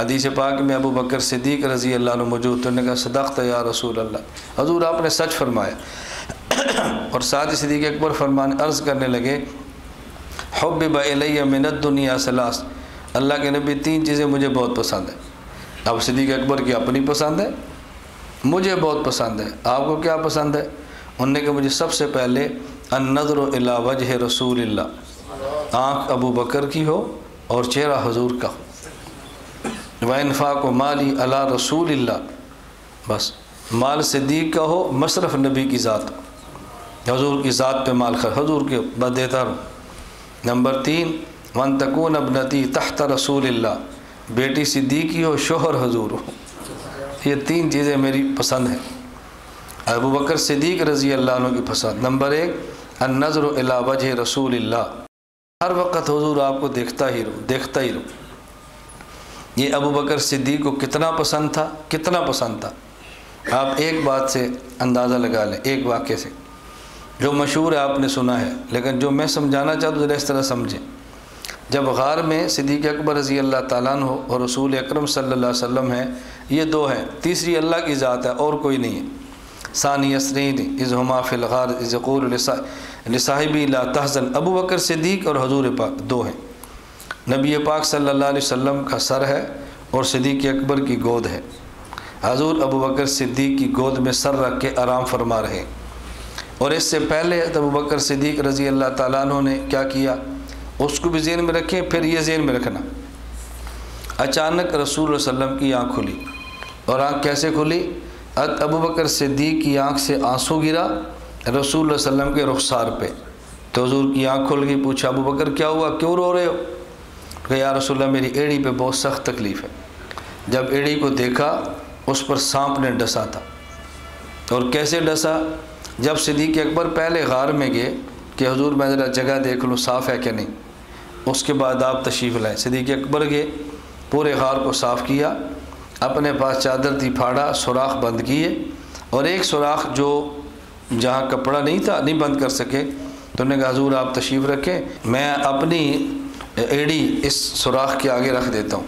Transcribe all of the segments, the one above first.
حدیث پاک میں ابو بکر صدیق رضی اللہ عنہ موجود، تو انہوں نے کہا صدقت یا رسول اللہ، حضور آپ نے سچ فرمایا۔ اور ساتھ ہی صدیق اکبر فرمانے عرض کرنے لگے حبب الی من الدنیا ثلاث، اللہ کے نبی تین چیزیں مجھے بہت پسند ہیں۔ اب صدیق اکبر کی اپنی پسند ہے، مجھے بہت پسند ہے، آپ کو کیا پسند ہے؟ انہوں نے کہا مجھے سب سے پہلے النظر الی وجہ رسول اللہ، آنکھ ابو بکر کی ہو اور چہرہ حضور کا ہو، وانفاق مالی علی رسول اللہ، بس مال صدیق کا ہو، مصرف نبی کی ذات ہو، حضور کی ذات پہ مال خرچ حضور کے بعد دیتا رہوں۔ نمبر 3 وان تکون ابنتی تحت رسول اللہ، بیٹی صدیقی ہو، شوہر حضور ہو۔ یہ تین چیزیں میری پسند ہیں، ابو بکر صدیق رضی اللہ عنہ کی پسند۔ نمبر 1 النظر الی وجہ رسول اللہ، ہر وقت حضور آپ کو دیکھتا ہی رہو، دیکھتا ہی رہو۔ یہ ابو بکر صدیق کو کتنا پسند تھا، کتنا پسند تھا، آپ ایک بات سے اندازہ لگا لیں، ایک واقعے سے جو مشہور ہے، آپ نے سنا ہے، لیکن جو میں سمجھانا چاہتا ہوں ذرا اس طرح سمجھیں۔ جب غار میں صدیق اکبر رضی اللہ تعالیٰ عنہ اور رسول اکرم صلی اللہ علیہ وسلم ہیں، یہ دو ہیں، تیسری اللہ کی ذات ہے اور کوئی نہیں ہے۔ ثانی اثنین اذ ہما فی الغار اذ یقول لصاحبہ لا تحزن، ابو بکر صدیق اور حضور پاک دو ہیں۔ نبی پاک صلی اللہ علیہ وسلم کا سر ہے اور صدیق اکبر کی گود ہے، حضور ابو بکر صدیق کی گود میں سر رکھ کے آرام فرما رہے ہیں۔ اور اس سے پہلے ابو بکر صدیق رضی اللہ تعالیٰ عنہ نے کیا کیا، اس کو بھی ذہن میں رکھیں، پھر یہ ذہن میں رکھنا، اچانک رسول اللہ صلی اللہ علیہ وسلم کی آنکھ کھلی، اور آنکھ کیسے کھلی؟ ابو بکر صدیق کی آنکھ سے آنسو گرا رسول اللہ صلی اللہ علیہ وسلم کے رخسار پہ، تو حضور کی آنکھ کھل گئی۔ پوچھا ابو بکر کیا ہوا، کیوں رو رہے ہو؟ کہ یا رسول اللہ میری ایڑی پہ بہت سخت تکلیف ہے۔ جب ایڑی کو دیکھا اس پر سانپ نے ڈسا تھا، اور کیسے ڈسا؟ جب صدیق اکبر پہلے غار میں گئے کہ حضور میں ذرا جگہ دیکھ لوں صاف ہے کہ نہیں، اس کے بعد آپ تشریف لائیں، صدیق اکبر گئے، پورے غار کو صاف کیا، اپنے پاس چادر تھی پھاڑا، سوراخ بند کیے، اور ایک سوراخ جو جہاں کپڑا نہیں تھا نہیں بند کر سکے، تو انہوں نے کہا حضور آپ تشریف رکھیں، میں اپنی ایڑی اس سوراخ کے آگے رکھ دیتا ہوں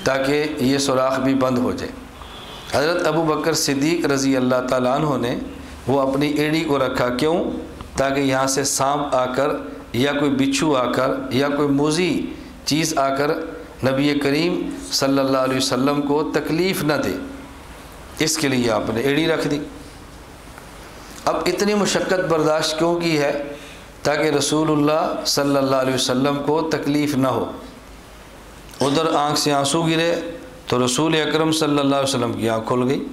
تاکہ یہ سوراخ بھی بند ہو جائے۔ حضرت ابو بکر صدیق رضی اللہ تعالیٰ عنہ نے وہ اپنی ایڑی کو رکھا، کیوں؟ تاکہ یہاں سے سانپ آ کر یا کوئی بچھو آ کر یا کوئی موذی چیز آ کر نبی کریم صلی اللہ علیہ وسلم کو تکلیف نہ دے، اس کے لیے آپ نے ایڑی رکھ دی۔ اب اتنی مشقت برداشت کیوں کی ہے؟ تاکہ رسول اللہ صلی اللہ علیہ وسلم کو تکلیف نہ ہو۔ ادھر آنکھ سے آنسو گرے تو رسول اکرم صلی اللہ علیہ وسلم کی آنکھ کھل گئی۔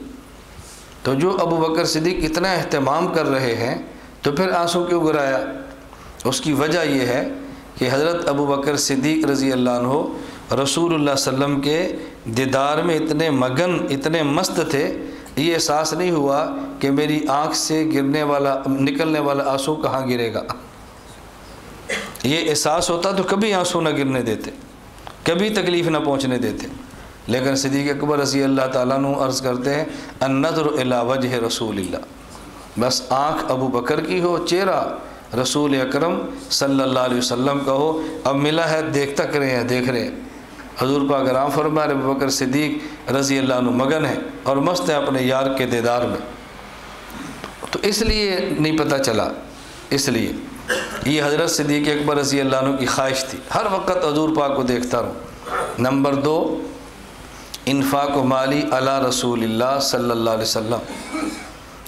تو جو ابو بکر صدیق اتنا اہتمام کر رہے ہیں تو پھر آنسو کیوں گرایا؟ اس کی وجہ یہ ہے کہ حضرت ابو بکر صدیق رضی اللہ عنہ رسول اللہ صلی اللہ علیہ وسلم کے دیدار میں اتنے مگن، اتنے مست تھے، یہ احساس نہیں ہوا کہ میری آنکھ سے نکلنے والا آنسو کہاں گرے گا۔ یہ احساس ہوتا تو کبھی آنسو نہ گرنے دیتے، کبھی تکلیف نہ پہنچنے دیتے، لیکن صدیق اکبر رضی اللہ تعالیٰ عنہ عرض کرتے ہیں النظر الی وجہ رسول اللہ، بس آنکھ ابو بکر کی ہو، چہرہ رسول اکرم صلی اللہ علیہ وسلم کا ہو۔ اب ملا ہے، دیکھتا کرے ہیں، دیکھ رہے ہیں، حضور پاک آرام فرما رہے، ابو بکر صدیق رضی اللہ عنہ مگن ہے اور مست ہے اپنے یار کے دیدار میں۔ تو اس لیے نہیں پتہ چلا، اس لیے یہ حضرت صدیق اکبر رضی اللہ عنہ کی خواہش تھی، ہر وقت حضور پاک کو دیکھتا رہوں۔ نمبر 2 انفاق مالی علی رسول اللہ صلی اللہ علیہ وسلم،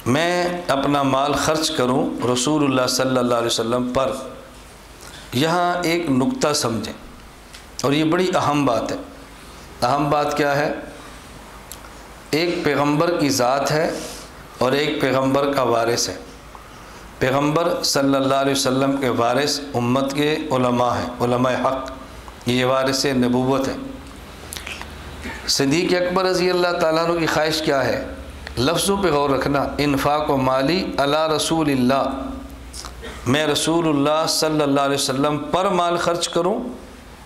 میں اپنا مال خرچ کروں رسول اللہ صلی اللہ علیہ وسلم پر۔ یہاں ایک نقطہ سمجھیں، اور یہ بڑی اہم بات ہے۔ اہم بات کیا ہے؟ ایک پیغمبر کی ذات ہے اور ایک پیغمبر کا وارث ہے۔ پیغمبر صلی اللہ علیہ وسلم کے وارث امت کے علماء ہیں، علماء حق، یہ وارث نبوت ہے۔ صدیق اکبر رضی اللہ تعالیٰ عنہ کی خواہش کیا ہے؟ لفظوں پہ غور رکھنا، انفاق و مالی علی رسول اللہ، میں رسول اللہ صلی اللہ علیہ وسلم پر مال خرچ کروں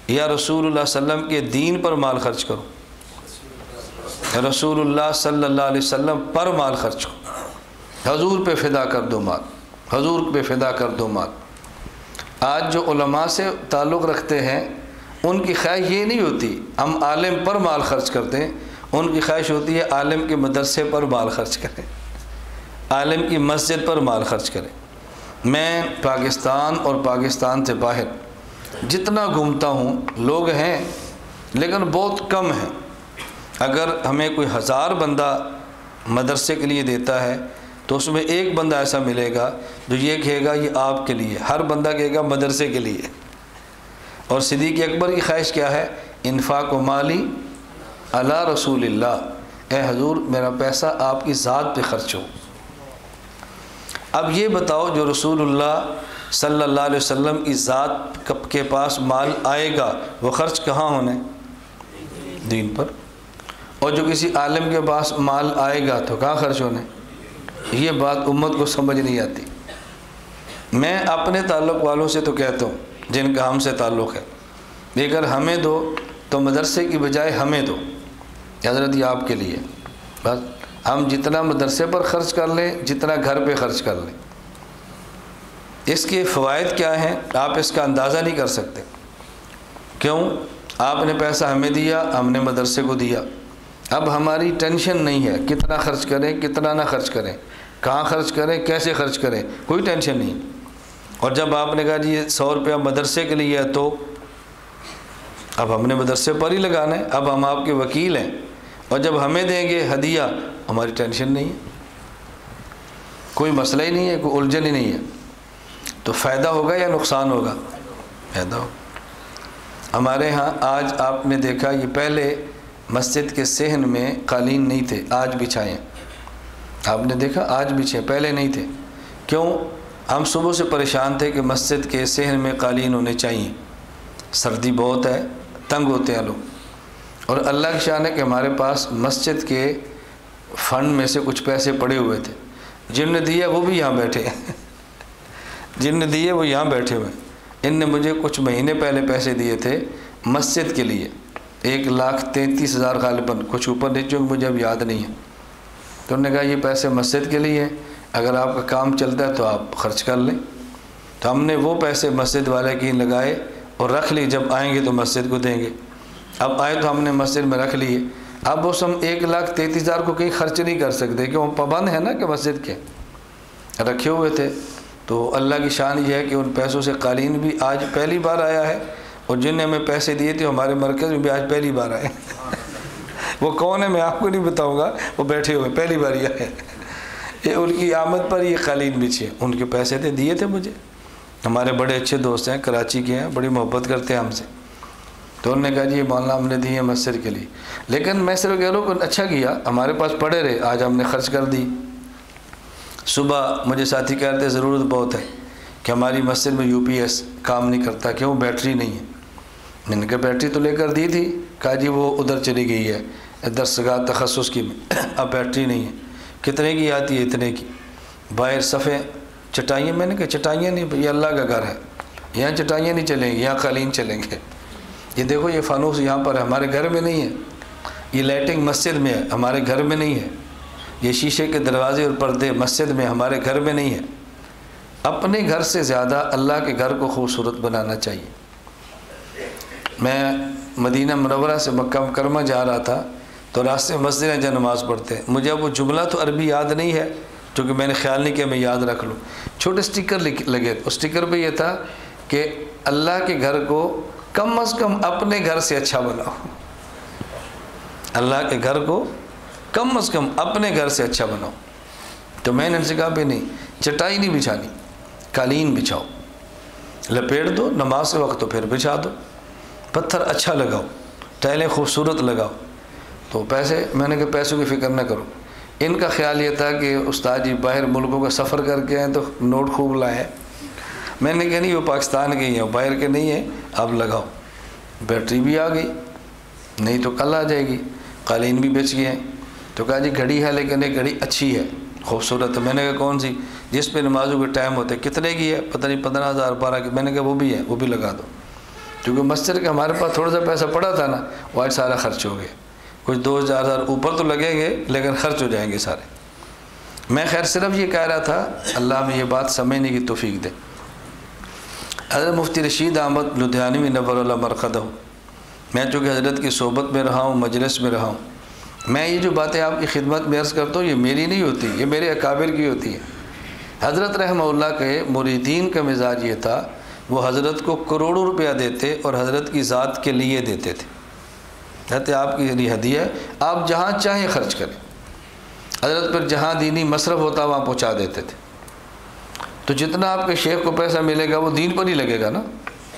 یا رسول اللہ صلی اللہ علیہ وسلم کے دین پر مال خرچ کروں؟ رسول اللہ صلی اللہ علیہ وسلم پر مال خرچ کروں، حضور پہ فدا کر دو مال، حضور پہ فدا کر دو مال۔ آج جو علماء سے تعلق رکھتے ہیں، ان کی خواہش یہ نہیں ہوتی ہم عالم پر مال خرچ کرتے ہیں، ان کی خواہش ہوتی ہے عالم کے مدرسے پر مال خرچ کریں، عالم کی مسجد پر مال خرچ کریں۔ میں پاکستان اور پاکستان سے باہر جتنا گھومتا ہوں، لوگ ہیں لیکن بہت کم ہیں۔ اگر ہمیں کوئی 1000 بندہ مدرسے کے لیے دیتا ہے تو اس میں ایک بندہ ایسا ملے گا جو یہ کہے گا یہ آپ کے لیے، ہر بندہ کہے گا مدرسے کے لیے۔ اور صدیق اکبر کی خواہش کیا ہے؟ انفاق و مالی علی رسول اللہ، اے حضور میرا پیسہ آپ کی ذات پہ خرچ ہو۔ اب یہ بتاؤ جو رسول اللہ صلی اللہ علیہ وسلم کی ذات کے پاس مال آئے گا وہ خرچ کہاں ہونے؟ دین پر۔ اور جو کسی عالم کے پاس مال آئے گا تو کہاں خرچ ہونے؟ یہ بات امت کو سمجھ نہیں آتی۔ میں اپنے تعلق والوں سے تو کہتا ہوں جن کا ہم سے تعلق ہے، اگر ہمیں دو تو مدرسے کی بجائے ہمیں دو، حضرت یہ آپ کے لیے، بس ہم جتنا مدرسے پر خرچ کر لیں جتنا گھر پہ خرچ کر لیں۔ اس کے فوائد کیا ہیں آپ اس کا اندازہ نہیں کر سکتے۔ کیوں؟ آپ نے پیسہ ہمیں دیا، ہم نے مدرسے کو دیا، اب ہماری ٹینشن نہیں ہے کتنا خرچ کریں کتنا نہ خرچ کریں، کہاں خرچ کریں کیسے خرچ کریں، کوئی ٹینشن نہیں۔ اور جب آپ نے کہا جی یہ 100 روپیہ مدرسے کے لیے ہے تو اب ہم نے مدرسے پر ہی لگانا ہے، اب ہم آپ کے وکیل ہیں، اور جب ہمیں دیں گے ہدیہ ہماری ٹینشن نہیں ہے، کوئی مسئلہ ہی نہیں ہے، کوئی الجھن ہی نہیں ہے۔ تو فائدہ ہوگا یا نقصان ہوگا؟ فائدہ ہوگا۔ ہمارے ہاں آج آپ نے دیکھا یہ پہلے مسجد کے صحن میں قالین نہیں تھے، آج بچھائے ہیں، آپ نے دیکھا آج بچھے، پہلے نہیں تھے۔ کیوں؟ ہم صبح سے پریشان تھے کہ مسجد کے صحن میں قالین ہونے چاہیے، سردی بہت ہے، تنگ ہوتے ہیں لوگ۔ اور اللہ کی شان ہے کہ ہمارے پاس مسجد کے فنڈ میں سے کچھ پیسے پڑے ہوئے تھے، جن نے دیے وہ بھی یہاں بیٹھے ہیں جن نے دیے وہ یہاں بیٹھے ہوئے ہیں۔ ان نے مجھے کچھ مہینے پہلے پیسے دیے تھے مسجد کے لیے، 1,33,000 غالباً، کچھ اوپر نیچے مجھے اب یاد نہیں ہے۔ تو انہوں نے کہا یہ پیسے مسجد کے لیے ہیں، اگر آپ کا کام چلتا ہے تو آپ خرچ کر لیں۔ تو ہم نے وہ پیسے مسجد والے کی لگائے اور رکھ لی، جب آئیں گے تو مسجد کو دیں گے۔ اب آئے تو ہم نے مسجد میں رکھ لیے۔ اب اس ہم 1,33,000 کو کہیں خرچ نہیں کر سکتے کہ وہ پابند ہے نا کہ مسجد کے رکھے ہوئے تھے۔ تو اللہ کی شان یہ ہے کہ ان پیسوں سے قالین بھی آج پہلی بار آیا ہے، اور جن نے ہمیں پیسے دیے تھے ہمارے مرکز میں بھی آج پہلی بار آئے وہ کون ہے میں آپ کو نہیں بتاؤں گا، وہ بیٹھے ہوئے پہلی بار یہ آئے، یہ ان کی آمد پر یہ قالین بچھے، ان کے پیسے تھے دیے تھے مجھے۔ ہمارے بڑے اچھے دوست ہیں، کراچی کے ہیں، بڑی محبت کرتے ہیں ہم سے۔ تو انہوں نے کہا جی یہ مولانا ہم نے دی ہے مسجد کے لیے، لیکن میں صرف کہہ رہا ہوں کہ اچھا کیا، ہمارے پاس پڑے رہے، آج ہم نے خرچ کر دی۔ صبح مجھے ساتھی کہہ رہے تھے ضرورت بہت ہے کہ ہماری مسجد میں UPS کام نہیں کرتا، کیوں؟ بیٹری نہیں ہے۔ میں نے کہا بیٹری تو لے کر دی تھی، کہا جی وہ ادھر چلی گئی ہے درسگاہ تخصص کی میں، اب بیٹری نہیں ہے۔ کتنے کی آتی ہے؟ اتنے کی۔ باہر صفحے چٹائیاں، میں نے کہا چٹائیاں نہیں، یہ اللہ کا گھر ہے، یہاں چٹائیاں نہیں چلیں گی، یہاں قالین چلیں گے۔ یہ دیکھو یہ فانوس یہاں پر ہے، ہمارے گھر میں نہیں ہے۔ یہ لائٹنگ مسجد میں ہے، ہمارے گھر میں نہیں ہے۔ یہ شیشے کے دروازے اور پردے مسجد میں، ہمارے گھر میں نہیں ہے۔ اپنے گھر سے زیادہ اللہ کے گھر کو خوبصورت بنانا چاہیے۔ میں مدینہ منورہ سے مکہ مکرمہ جا رہا تھا تو راستے میں مسجد ہے جہاں نماز پڑھتے ہیں، مجھے اب وہ جملہ تو عربی یاد نہیں ہے کیونکہ میں نے خیال نہیں کیا میں یاد رکھ لوں۔ چھوٹے سٹیکر لگے، اس سٹیکر پہ یہ تھا کہ اللہ کے گھر کو کم از کم اپنے گھر سے اچھا بناؤ، اللہ کے گھر کو کم از کم اپنے گھر سے اچھا بناؤ۔ تو میں نے ان سے کہا بھی نہیں، چٹائی نہیں بچھانی، قالین بچھاؤ، لپیٹ دو، نماز کے وقت تو پھر بچھا دو، پتھر اچھا لگاؤ، ٹائلیں خوبصورت لگاؤ۔ تو پیسے، میں نے کہا پیسوں کی فکر نہ کرو۔ ان کا خیال یہ تھا کہ استاد جی باہر ملکوں کا سفر کر کے ہیں تو نوٹ خوب لائے ہیں۔ میں نے کہا نہیں وہ پاکستان کے ہی ہیں، باہر کے نہیں ہیں، اب لگاؤ۔ بیٹری بھی آ گئی، نہیں تو کل آ جائے گی۔ قالین بھی بچ گئے ہیں۔ تو کہا جی گھڑی ہے لیکن یہ گھڑی اچھی ہے، خوبصورت ہے۔ میں نے کہا کون سی؟ جس پہ نمازوں کے ٹائم ہوتے، کتنے کی ہے؟ پتہ نہیں 15,000 12 کی۔ میں نے کہا وہ بھی ہے، وہ بھی لگا دو، کیونکہ مسجد کا ہمارے پاس تھوڑا سا پیسہ پڑا تھا نا، وہ آج سارا خرچ ہو گیا۔ کچھ 2,000 اوپر تو لگیں گے لیکن خرچ ہو جائیں گے سارے۔ میں خیر صرف یہ کہہ رہا تھا، اللہ ہمیں یہ بات سمجھنے کی توفیق دے۔ حضرت مفتی رشید احمد لدھیانوی نور اللہ مرقدہ میں چونکہ حضرت کی صحبت میں رہا ہوں، مجلس میں رہا ہوں، میں یہ جو باتیں آپ کی خدمت میں عرض کرتا ہوں یہ میری نہیں ہوتی، یہ میرے اکابر کی ہوتی ہے۔ حضرت رحمہ اللہ کے مریدین کا مزاج یہ تھا، وہ حضرت کو کروڑوں روپیہ دیتے اور حضرت کی ذات کے لیے دیتے تھے۔ کہتے آپ کے لیے ہدیہ ہے، آپ جہاں چاہیں خرچ کریں۔ حضرت پر جہاں دینی مصرف ہوتا وہاں پہنچا دیتے تھے۔ تو جتنا آپ کے شیخ کو پیسہ ملے گا وہ دین پر ہی لگے گا نا۔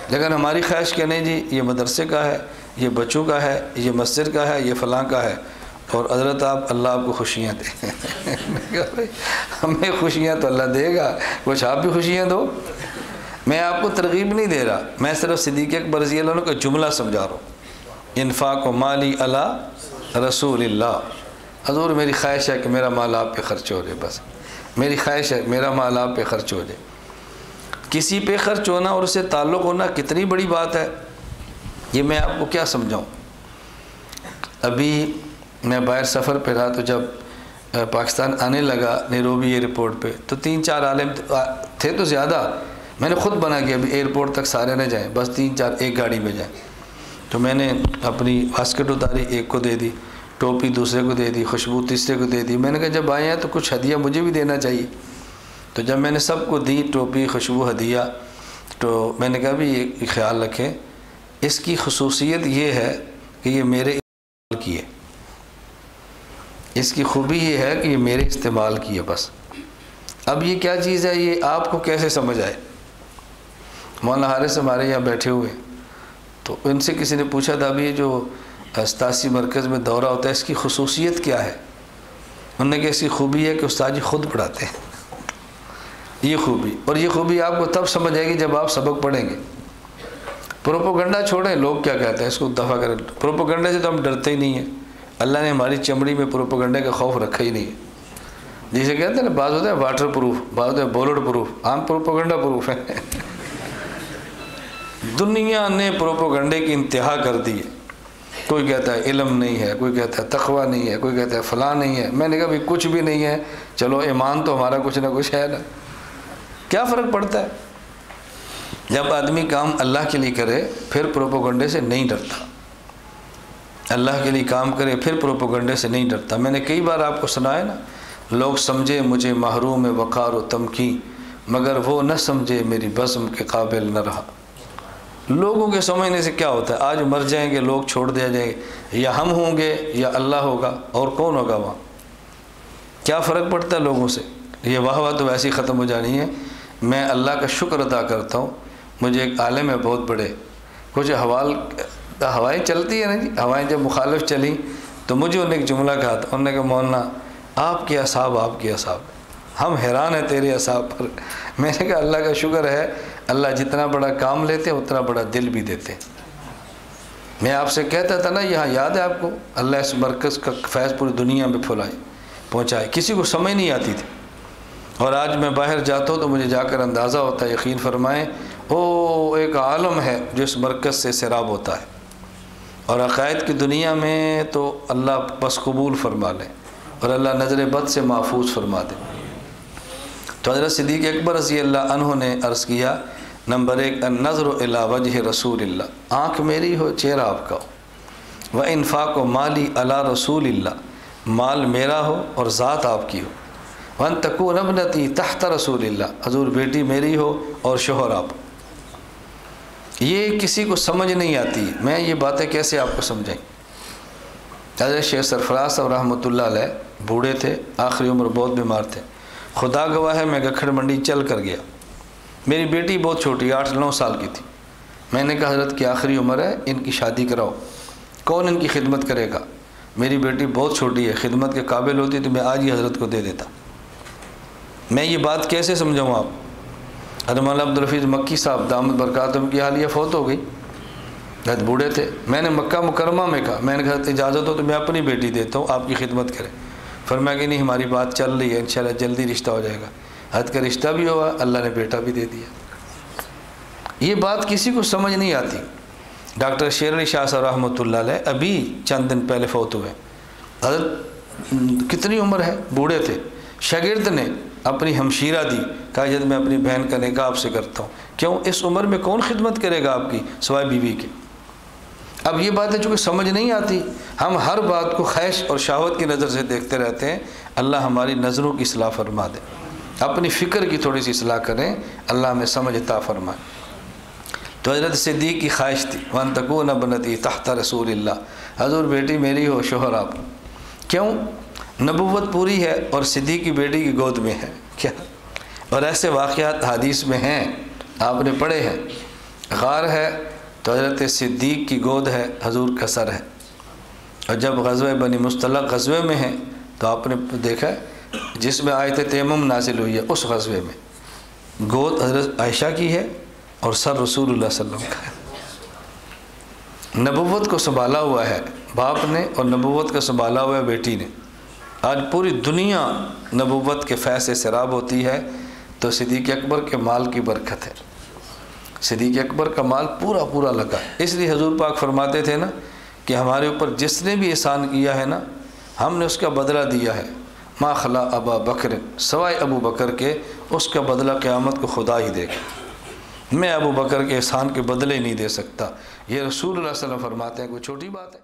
لیکن ہماری خواہش کہ نہیں جی یہ مدرسے کا ہے، یہ بچوں کا ہے، یہ مسجد کا ہے، یہ فلاں کا ہے، اور حضرت اللہ آپ کو خوشیاں دے۔ میں کہا بھائی ہمیں خوشیاں تو اللہ دے گا، کچھ آپ بھی خوشیاں دو۔ میں آپ کو ترغیب نہیں دے رہا، میں صرف صدیق اکبر رضی اللہ عنہ کا جملہ سمجھا رہا ہوں، انفاق و مالی علی رسول اللہ۔ حضور میری خواہش ہے کہ میرا مال آپ پہ خرچ ہو جائے، بس میری خواہش ہے میرا مال آپ پہ خرچ ہو جائے۔ کسی پہ خرچ ہونا اور اس سے تعلق ہونا کتنی بڑی بات ہے، یہ میں آپ کو کیا سمجھاؤں۔ ابھی میں باہر سفر پہ رہا تو جب پاکستان آنے لگا نیروبی ایئرپورٹ پہ تو 3-4 عالم تھے تو زیادہ، میں نے خود بنا کہ ابھی ایئرپورٹ تک سارے نہ جائیں، بس 3-4 ایک گاڑی میں جائیں۔ تو میں نے اپنی باسکٹ اتاری، ایک کو دے دی، ٹوپی دوسرے کو دے دی، خوشبو تیسرے کو دے دی۔ میں نے کہا جب آئے ہیں تو کچھ ہدیہ مجھے بھی دینا چاہیے۔ تو جب میں نے سب کو دی ٹوپی، خوشبو، ہدیہ، تو میں نے کہا بھی یہ خیال رکھیں، اس کی خصوصیت یہ ہے کہ یہ میرے استعمال کی ہے، اس کی خوبی یہ ہے کہ یہ میرے استعمال کی ہے بس۔ اب یہ کیا چیز ہے، یہ آپ کو کیسے سمجھ آئے۔ مولانا حارث ہمارے یہاں بیٹھے ہوئے، تو ان سے کسی نے پوچھا تھا ابھی یہ جو استاذی مرکز میں دورہ ہوتا ہے اس کی خصوصیت کیا ہے۔ انہوں نے کہا اس کی خوبی ہے کہ استاد جی خود پڑھاتے ہیں، یہ خوبی، اور یہ خوبی آپ کو تب سمجھ آئے گی جب آپ سبق پڑھیں گے۔ پروپوگنڈا چھوڑیں، لوگ کیا کہتے ہیں اس کو دفع کریں۔ پروپوگنڈے سے تو ہم ڈرتے ہی نہیں ہیں، اللہ نے ہماری چمڑی میں پروپوگنڈے کا خوف رکھا ہی نہیں ہے۔ جسے کہتے ہیں نا بعض ہوتا ہے واٹر پروف، بعض ہوتا ہے بولٹ پروف، ہم پروپوگنڈا پروف ہیں۔ دنیا نے پروپوگنڈے کی انتہا کر دی ہے۔ کوئی کہتا ہے علم نہیں ہے، کوئی کہتا ہے تقوی نہیں ہے، کوئی کہتا ہے فلاں نہیں ہے۔ میں نے کہا بھی کچھ بھی نہیں ہے، چلو ایمان تو ہمارا کچھ نہ کچھ ہے نا، کیا فرق پڑتا ہے۔ جب آدمی کام اللہ کے لیے کرے پھر پروپوگنڈے سے نہیں ڈرتا، اللہ کے لیے کام کرے پھر پروپوگنڈے سے نہیں ڈرتا۔ میں نے کئی بار آپ کو سنایا نا، لوگ سمجھے مجھے محروم وقار و تمکین، مگر وہ نہ سمجھے میری بزم کے قابل نہ رہا۔ لوگوں کے سمجھنے سے کیا ہوتا ہے، آج مر جائیں گے لوگ، چھوڑ دیا جائیں گے، یا ہم ہوں گے یا اللہ ہوگا، اور کون ہوگا وہاں، کیا فرق پڑتا ہے لوگوں سے۔ یہ واہ واہ تو ویسے ہی ختم ہو جانی ہے۔ میں اللہ کا شکر ادا کرتا ہوں، مجھے ایک عالم ہے بہت بڑے، کچھ ہوائیں چلتی ہیں نا جی، ہوائیں جب مخالف چلیں تو مجھے انہوں نے ایک جملہ کہا تھا، انہوں نے کہا مولانا آپ کے اصحاب آپ کے اصحاب، ہم حیران ہیں تیرے اصحاب پر۔ میں نے کہا اللہ کا شکر ہے، اللہ جتنا بڑا کام لیتے ہیں اتنا بڑا دل بھی دیتے ہیں۔ میں آپ سے کہتا تھا نا یہاں یاد ہے آپ کو، اللہ اس مرکز کا فیض پوری دنیا میں پہنچائے، کسی کو سمجھ نہیں آتی تھی، اور آج میں باہر جاتا ہوں تو مجھے جا کر اندازہ ہوتا ہے، یقین فرمائیں او ایک عالم ہے جو اس مرکز سے سیراب ہوتا ہے، اور عقائد کی دنیا میں تو اللہ بس قبول فرما لے اور اللہ نظر بد سے محفوظ فرما دے۔ تو حضرت صدیق اکبر رضی اللہ عنہ نے عرض کیا، نمبر 1 النظر الی وجہ رسول اللہ، آنکھ میری ہو چہرہ آپ کا ہو، و انفاق و مالی علی رسول اللہ، مال میرا ہو اور ذات آپ کی ہو، وان تکون ابنتی تحت رسول اللہ، حضور بیٹی میری ہو اور شوہر آپ۔ یہ کسی کو سمجھ نہیں آتی، میں یہ باتیں کیسے آپ کو سمجھائیں۔ حضرت شیخ سرفراز صاحب رحمۃ اللہ علیہ بوڑھے تھے، آخری عمر، بہت بیمار تھے، خدا گواہ ہے میں گکھڑ منڈی چل کر گیا، میری بیٹی بہت چھوٹی 8-9 سال کی تھی، میں نے کہا حضرت کی آخری عمر ہے، ان کی شادی کراؤ، کون ان کی خدمت کرے گا، میری بیٹی بہت چھوٹی ہے، خدمت کے قابل ہوتی تو میں آج ہی حضرت کو دے دیتا۔ میں یہ بات کیسے سمجھاؤں آپ۔ حضرت مولانا عبدالحفیظ مکی صاحب دامت برکاتہم کی حالیہ فوت ہو گئی، بہت بوڑھے تھے، میں نے مکہ مکرمہ میں کہا، میں نے کہا اجازت ہو تو میں اپنی بیٹی دیتا ہوں، آپ کی خدمت کرے۔ فرمایا کہ نہیں ہماری بات چل رہی ہے، انشاءاللہ جلدی رشتہ ہو جائے گا۔ حد کا رشتہ بھی ہوا، اللہ نے بیٹا بھی دے دیا۔ یہ بات کسی کو سمجھ نہیں آتی۔ ڈاکٹر شیر علی شاہ صاحب رحمۃ اللہ علیہ ابھی چند دن پہلے فوت ہوئے، حضرت کتنی عمر ہے، بوڑھے تھے، شاگرد نے اپنی ہمشیرہ دی، کہا جب میں اپنی بہن کا نکاح آپ سے کرتا ہوں، کیوں اس عمر میں کون خدمت کرے گا آپ کی سوائے بیوی کے۔ اب یہ باتیں چونکہ سمجھ نہیں آتی، ہم ہر بات کو خواہش اور شہوت کی نظر سے دیکھتے رہتے ہیں۔ اللہ ہماری نظروں کی اصلاح فرما دے، اپنی فکر کی تھوڑی سی اصلاح کریں، اللہ ہمیں سمجھ عطا فرمائے۔ تو حضرت صدیق کی خواہش تھی وَأَن تَكُونَ ابْنَتِي تَحْتَ رسول اللہ، حضور بیٹی میری ہو شوہر آپ، کیوں؟ نبوت پوری ہے اور صدیق کی بیٹی کی گود میں ہے کیا؟ اور ایسے واقعات حدیث میں ہیں، آپ نے پڑھے ہیں۔ غار ہے تو حضرت صدیق کی گود ہے، حضور کا سر ہے، اور جب غزوہ بنی مصطلق غزوے میں ہیں تو آپ نے دیکھا جس میں آیت تیمم نازل ہوئی ہے، اس غزوے میں گود حضرت عائشہ کی ہے اور سر رسول اللہ صلی اللہ علیہ وسلم کا ہے۔ نبوت کو سنبھالا ہوا ہے باپ نے، اور نبوت کا سنبھالا ہوا ہے بیٹی نے۔ آج پوری دنیا نبوت کے فیض سے سیراب ہوتی ہے تو صدیق اکبر کے مال کی برکت ہے۔ صدیق اکبر کا مال پورا پورا لگا، اس لیے حضور پاک فرماتے تھے نا کہ ہمارے اوپر جس نے بھی احسان کیا ہے نا، ہم نے اس کا بدلہ دیا ہے۔ ما خلا ابا بکر، سوائے ابو بکر کے، اس کا بدلہ قیامت کو خدا ہی دے گا۔ میں ابو بکر کے احسان کے بدلے نہیں دے سکتا، یہ رسول اللہ صلی اللہ علیہ وسلم فرماتے ہیں، کوئی چھوٹی بات ہے؟